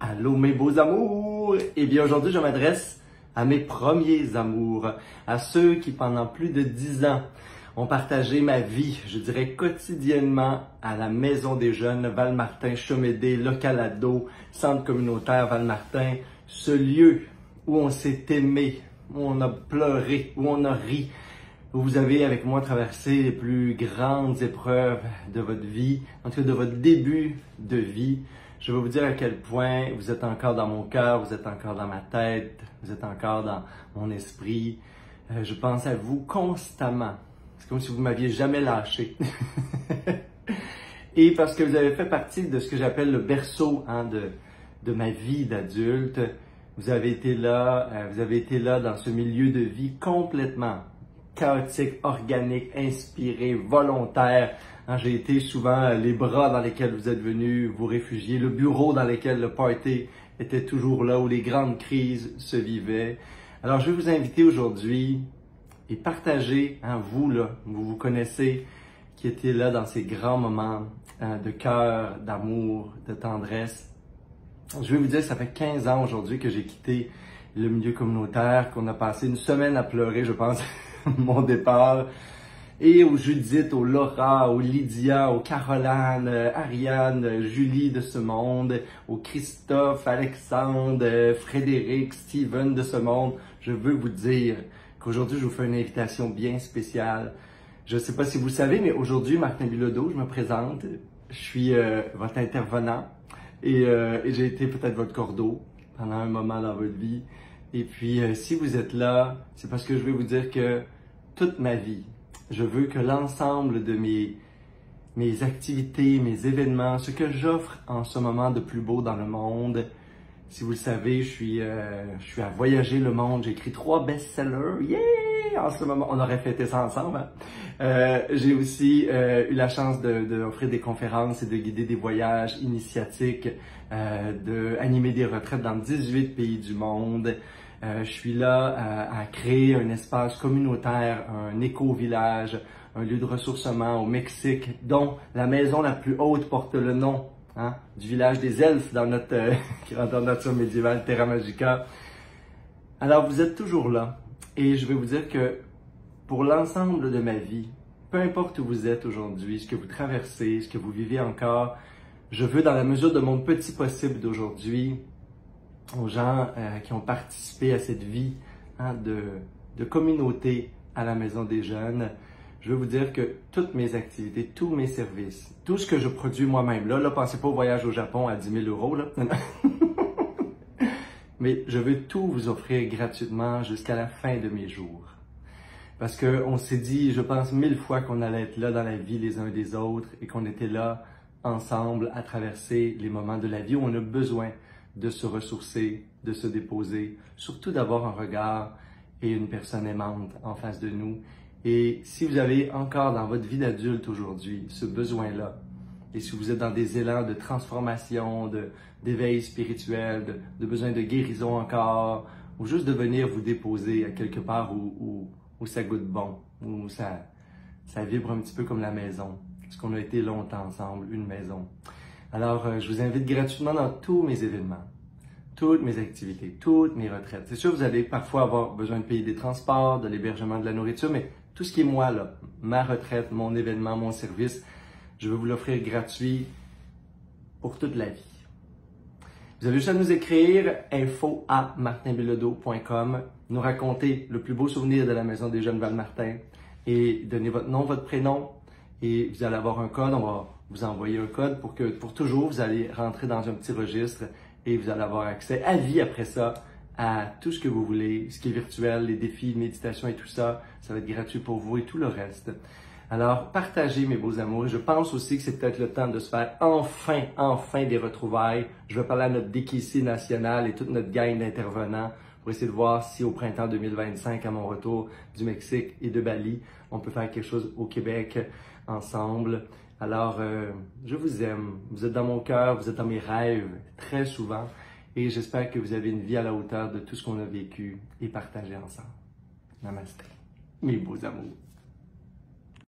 Allô mes beaux amours! Eh bien aujourd'hui je m'adresse à mes premiers amours, à ceux qui pendant plus de 10 ans ont partagé ma vie, je dirais quotidiennement, à la Maison des Jeunes, Val-Martin-Chemédé, Localado, Centre communautaire Val-Martin, ce lieu où on s'est aimé, où on a pleuré, où on a ri, où vous avez avec moi traversé les plus grandes épreuves de votre vie, en tout cas de votre début de vie. Je vais vous dire à quel point vous êtes encore dans mon cœur, vous êtes encore dans ma tête, vous êtes encore dans mon esprit. Je pense à vous constamment. C'est comme si vous m'aviez jamais lâché. Et parce que vous avez fait partie de ce que j'appelle le berceau de ma vie d'adulte, vous avez été là dans ce milieu de vie complètement chaotique, organique, inspiré, volontaire. J'ai été souvent les bras dans lesquels vous êtes venus vous réfugier, le bureau dans lequel le party était toujours là, où les grandes crises se vivaient. Alors, je vais vous inviter aujourd'hui et partager, vous là, vous connaissez, qui étiez là dans ces grands moments de cœur, d'amour, de tendresse. Je vais vous dire, ça fait 15 ans aujourd'hui que j'ai quitté le milieu communautaire, qu'on a passé une semaine à pleurer, je pense, mon départ. Et aux Judith, aux Laura, aux Lydia, aux Caroline, Ariane, Julie de ce monde, aux Christophe, Alexandre, Frédéric, Steven de ce monde, je veux vous dire qu'aujourd'hui, je vous fais une invitation bien spéciale. Je ne sais pas si vous le savez, mais aujourd'hui, Martin Bilodeau, je me présente. Je suis votre intervenant et j'ai été peut-être votre cordeau pendant un moment dans votre vie. Et puis, si vous êtes là, c'est parce que je vais vous dire que toute ma vie, je veux que l'ensemble de mes activités, mes événements, ce que j'offre en ce moment de plus beau dans le monde, si vous le savez, je suis à voyager le monde, j'ai écrit 3 best-sellers, yeah! En ce moment, on aurait fêté ça ensemble. Hein? J'ai aussi eu la chance d'offrir des conférences et de guider des voyages initiatiques, d'animer des retraites dans 18 pays du monde. Je suis là à créer un espace communautaire, un éco-village, un lieu de ressourcement au Mexique, dont la maison la plus haute porte le nom du village des elfes dans notre grandeur nature médiévale Terra Magica. Alors vous êtes toujours là et je vais vous dire que pour l'ensemble de ma vie, peu importe où vous êtes aujourd'hui, ce que vous traversez, ce que vous vivez encore, je veux dans la mesure de mon petit possible d'aujourd'hui, aux gens qui ont participé à cette vie de communauté à la Maison des Jeunes, je veux vous dire que toutes mes activités, tous mes services, tout ce que je produis moi-même, là, pensez pas au voyage au Japon à 10 000 €, là. Mais je veux tout vous offrir gratuitement jusqu'à la fin de mes jours. Parce qu'on s'est dit, je pense 1000 fois qu'on allait être là dans la vie les uns des autres et qu'on était là ensemble à traverser les moments de la vie où on a besoin de se ressourcer, de se déposer, surtout d'avoir un regard et une personne aimante en face de nous. Et si vous avez encore dans votre vie d'adulte aujourd'hui ce besoin-là, et si vous êtes dans des élans de transformation, d'éveil spirituel, de besoin de guérison encore, ou juste de venir vous déposer à quelque part où ça goûte bon, où ça vibre un petit peu comme la maison, parce qu'on a été longtemps ensemble, une maison. Alors, je vous invite gratuitement dans tous mes événements, toutes mes activités, toutes mes retraites. C'est sûr, vous allez parfois avoir besoin de payer des transports, de l'hébergement, de la nourriture, mais tout ce qui est moi, là, ma retraite, mon événement, mon service, je vais vous l'offrir gratuit pour toute la vie. Vous avez juste à nous écrire info@martinbilodeau.com, nous raconter le plus beau souvenir de la Maison des Jeunes Val-Martin et donner votre nom, votre prénom et vous allez avoir un code, on va vous envoyer un code pour que pour toujours vous allez rentrer dans un petit registre et vous allez avoir accès à vie après ça à tout ce que vous voulez, ce qui est virtuel, les défis de méditation et tout ça, ça va être gratuit pour vous et tout le reste. Alors, partagez mes beaux amours. Je pense aussi que c'est peut-être le temps de se faire enfin des retrouvailles. Je vais parler à notre DKC national et toute notre gang d'intervenants pour essayer de voir si au printemps 2025, à mon retour du Mexique et de Bali, on peut faire quelque chose au Québec ensemble. Alors, je vous aime. Vous êtes dans mon cœur, vous êtes dans mes rêves très souvent. Et j'espère que vous avez une vie à la hauteur de tout ce qu'on a vécu et partagé ensemble. Namasté, mes beaux amours.